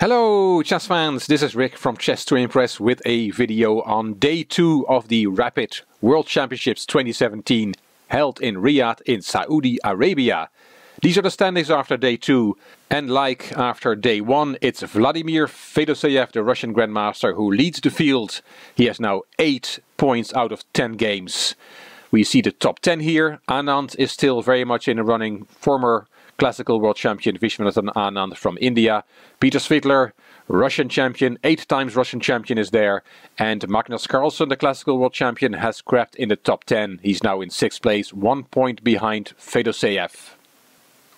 Hello chess fans, this is Rick from Chess to Impress with a video on day 2 of the Rapid World Championships 2017 held in Riyadh in Saudi Arabia. These are the standings after day 2, and like after day 1, it's Vladimir Fedoseev, the Russian Grandmaster, who leads the field. He has now 8 points out of 10 games. We see the top 10 here. Anand is still very much in the running, former classical world champion Vishwanathan Anand from India. Peter Svidler, Russian champion, 8 times Russian champion, is there. And Magnus Carlsen, the classical world champion, has crept in the top 10. He's now in 6th place, 1 point behind Fedoseev.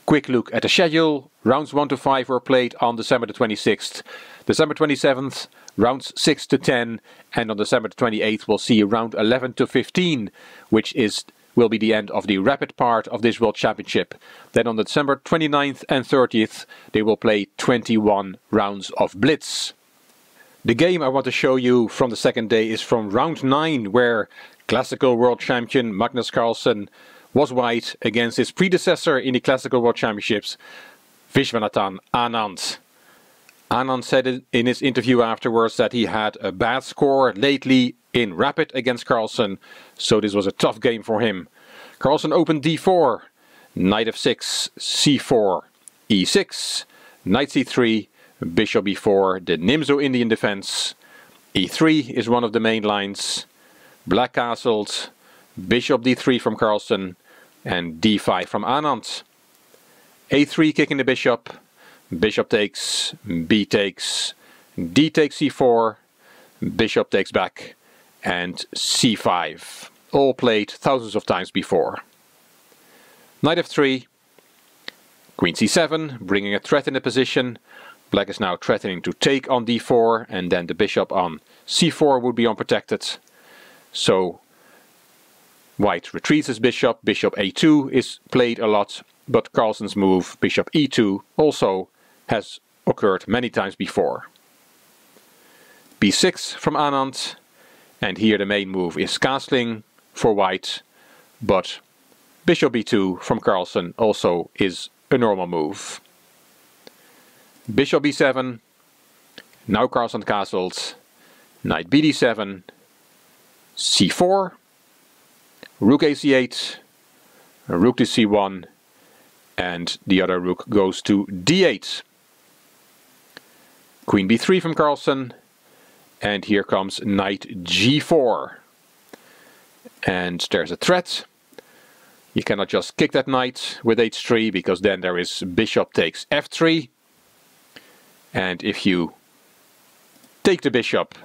Quick look at the schedule. Rounds 1 to 5 were played on December the 26th. December 27th, rounds 6 to 10. And on December the 28th, we'll see round 11 to 15, which will be the end of the rapid part of this World Championship. Then on December 29th and 30th, they will play 21 rounds of Blitz. The game I want to show you from the second day is from round 9, where classical world champion Magnus Carlsen was white against his predecessor in the classical world championships, Vishwanathan Anand. Anand said in his interview afterwards that he had a bad score lately in rapid against Carlsen, so this was a tough game for him. Carlsen opened d4, knight f6, c4, e6, knight c3, bishop e4, the Nimzo Indian defense. e3 is one of the main lines. Black castled, bishop d3 from Carlsen, and d5 from Anand. a3 kicking the bishop, bishop takes, b takes, d takes c4, bishop takes back, and c5, all played thousands of times before. Knight f3, queen c7, bringing a threat in the position. Black is now threatening to take on d4, and then the bishop on c4 would be unprotected. So white retreats his bishop. Bishop a2 is played a lot, but Carlsen's move, bishop e2, also has occurred many times before. b6 from Anand. And here the main move is castling for white, but bishop b2 from Carlsen also is a normal move. Bishop b7, now Carlsen castled, knight bd7, c4, rook ac8, rook to c1, and the other rook goes to d8. Queen b3 from Carlsen. And here comes knight g4. And there's a threat. You cannot just kick that knight with h3, because then there is bishop takes f3. And if you take the bishop,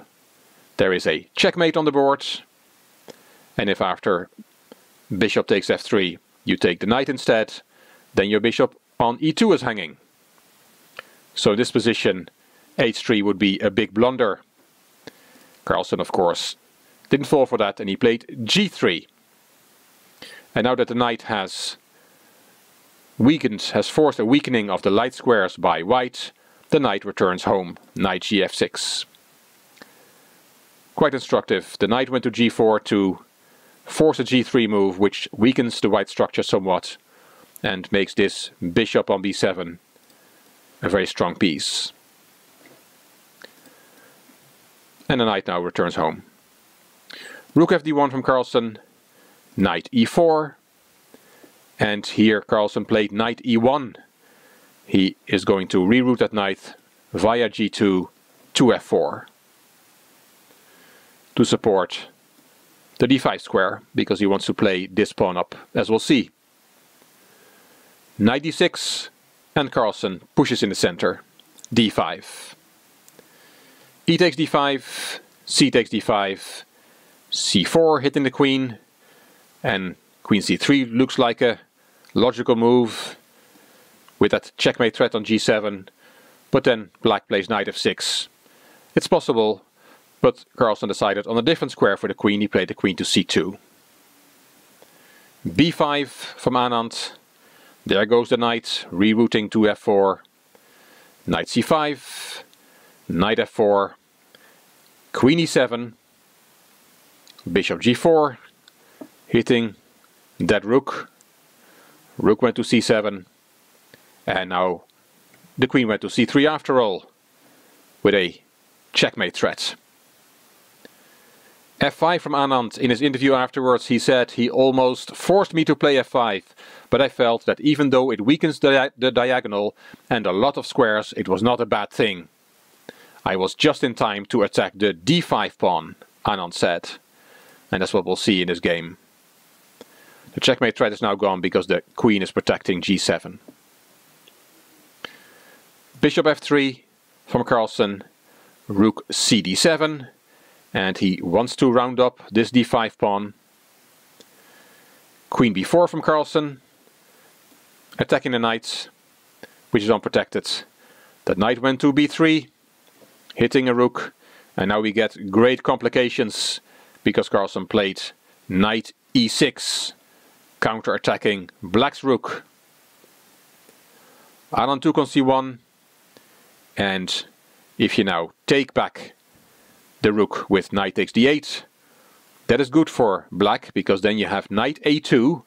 there is a checkmate on the board. And if after bishop takes f3, you take the knight instead, then your bishop on e2 is hanging. So in this position, h3 would be a big blunder. Carlsen, of course, didn't fall for that, and he played g3. And now that the knight has forced a weakening of the light squares by white, the knight returns home, knight gf6. Quite instructive. The knight went to g4 to force a g3 move, which weakens the white structure somewhat, and makes this bishop on b7 a very strong piece. And the knight now returns home. Rook fd1 from Carlsen, knight e4, and here Carlsen played knight e1. He is going to reroute that knight via g2 to f4 to support the d5 square, because he wants to play this pawn up, as we'll see. Knight d6, and Carlsen pushes in the center, d5. E takes d5, c takes d5, c4 hitting the queen, and queen c3 looks like a logical move with that checkmate threat on g7, but then black plays knight f6. It's possible, but Carlsen decided on a different square for the queen. He played the queen to c2. b5 from Anand. There goes the knight, rerouting to f4. Knight c5, knight f4, queen e7, bishop g4, hitting that rook. Rook went to c7, and now the queen went to c3 after all. with a checkmate threat. f5 from Anand. In his interview afterwards he said, he almost forced me to play f5, but I felt that even though it weakens the diagonal and a lot of squares, it was not a bad thing. I was just in time to attack the d5 pawn, Anand said. And that's what we'll see in this game. The checkmate threat is now gone because the queen is protecting g7. Bishop f3 from Carlsen, rook cd7, and he wants to round up this d5 pawn. Queen b4 from Carlsen, attacking the knight, which is unprotected. That knight went to b3, hitting a rook, and now we get great complications because Carlsen played knight e6, counter-attacking black's rook. Anand took on c1, and if you now take back the rook with knight takes d8, that is good for black, because then you have knight a2,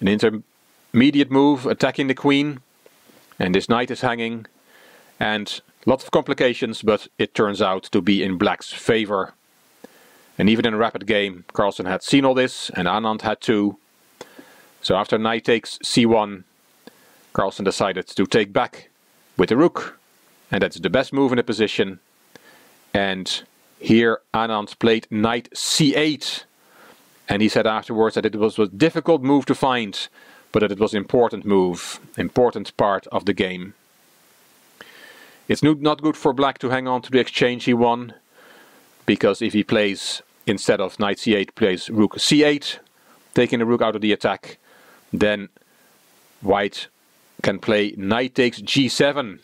an intermediate move attacking the queen, and this knight is hanging, and lots of complications, but it turns out to be in black's favor. And even in a rapid game, Carlsen had seen all this, and Anand had too. So after knight takes c1, Carlsen decided to take back with the rook, and that's the best move in the position. And here Anand played knight c8, and he said afterwards that it was a difficult move to find, but that it was an important move, important part of the game. It's not good for black to hang on to the exchange he won, because if he plays, instead of knight c8, plays rook c8, taking the rook out of the attack, then white can play knight takes g7,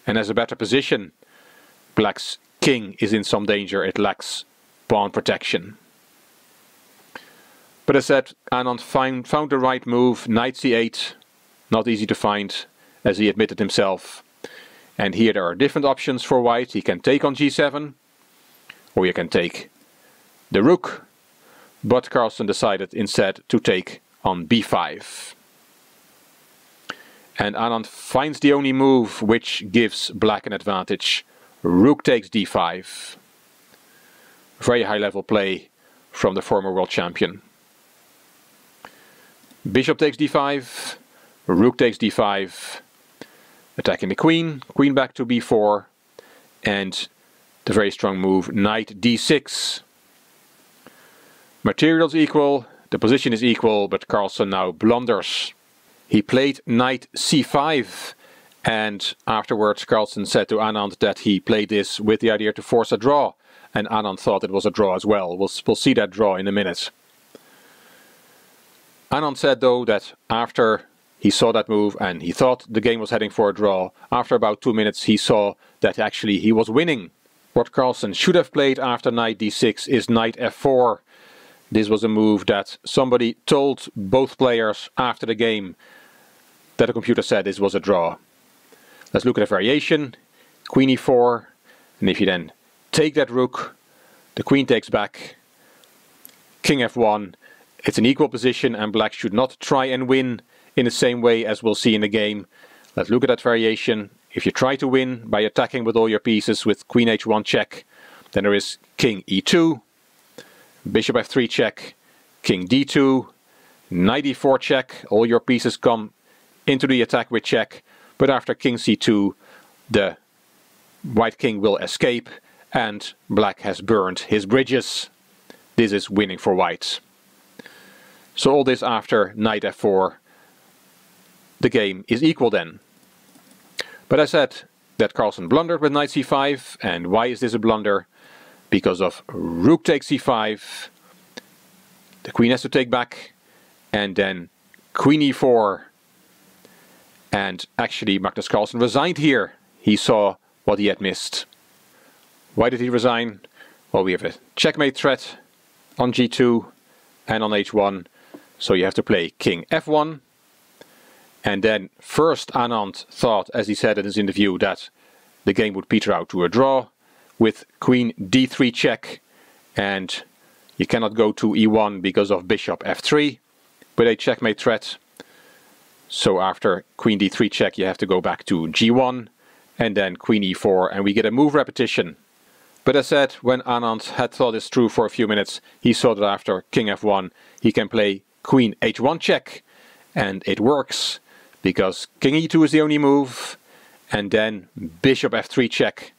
and has a better position. Black's king is in some danger, it lacks pawn protection. But as I said, Anand found the right move, knight c8, not easy to find, as he admitted himself. And here there are different options for white. He can take on g7, or he can take the rook, but Carlsen decided instead to take on b5. And Anand finds the only move which gives black an advantage. Rook takes d5. Very high level play from the former world champion. Bishop takes d5, rook takes d5, attacking the queen, queen back to b4, and the very strong move knight d6. Materials equal, the position is equal, but Carlsen now blunders. He played knight c5, and afterwards Carlsen said to Anand that he played this with the idea to force a draw, and Anand thought it was a draw as well. We'll see that draw in a minute. Anand said though that after he saw that move and he thought the game was heading for a draw, after about 2 minutes he saw that actually he was winning. What Carlsen should have played after knight d6 is knight f4. This was a move that somebody told both players after the game, that the computer said this was a draw. Let's look at a variation. Queen e4, and if you then take that rook, the queen takes back, king f1. It's an equal position and black should not try and win in the same way as we'll see in the game. Let's look at that variation. If you try to win by attacking with all your pieces with queen h1 check, then there is king e2, bishop f3 check, king d2, knight e4 check, all your pieces come into the attack with check, but after king c2 the white king will escape and black has burned his bridges. This is winning for white. So all this after knight f4, the game is equal then. But I said that Carlsen blundered with knight c5, and why is this a blunder? Because of rook takes c5, the queen has to take back, and then queen e4, and actually Magnus Carlsen resigned here. He saw what he had missed. Why did he resign? Well, we have a checkmate threat on g2 and on h1, so you have to play king f1. And then first Anand thought, as he said in his interview, that the game would peter out to a draw with queen d3 check, and you cannot go to e1 because of bishop f3 with a checkmate threat. So after queen d3 check you have to go back to g1, and then queen e4, and we get a move repetition. But as said, when Anand had thought this through for a few minutes, he saw that after king f1 he can play queen h1 check, and it works because king e2 is the only move, and then bishop f3 check.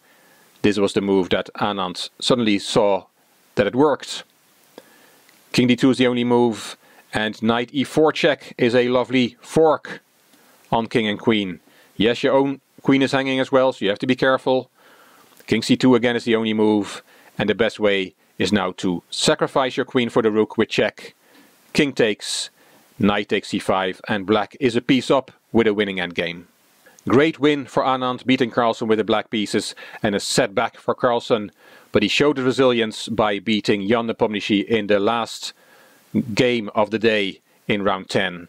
This was the move that Anand suddenly saw that it worked. King d2 is the only move, and knight e4 check is a lovely fork on king and queen. Yes, your own queen is hanging as well, so you have to be careful. King c2 again is the only move, and the best way is now to sacrifice your queen for the rook with check. King takes, knight takes c5, and black is a piece up with a winning endgame. Great win for Anand, beating Carlsen with the black pieces, and a setback for Carlsen, but he showed the resilience by beating Jan Nepomniachtchi in the last game of the day in round 10.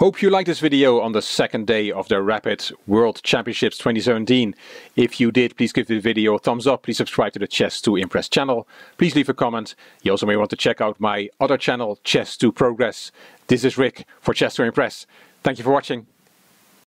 Hope you liked this video on the second day of the Rapid World Championships 2017. If you did, please give the video a thumbs up. Please subscribe to the Chess to Impress channel. Please leave a comment. You also may want to check out my other channel, Chess to Progress. This is Rick for Chess to Impress. Thank you for watching.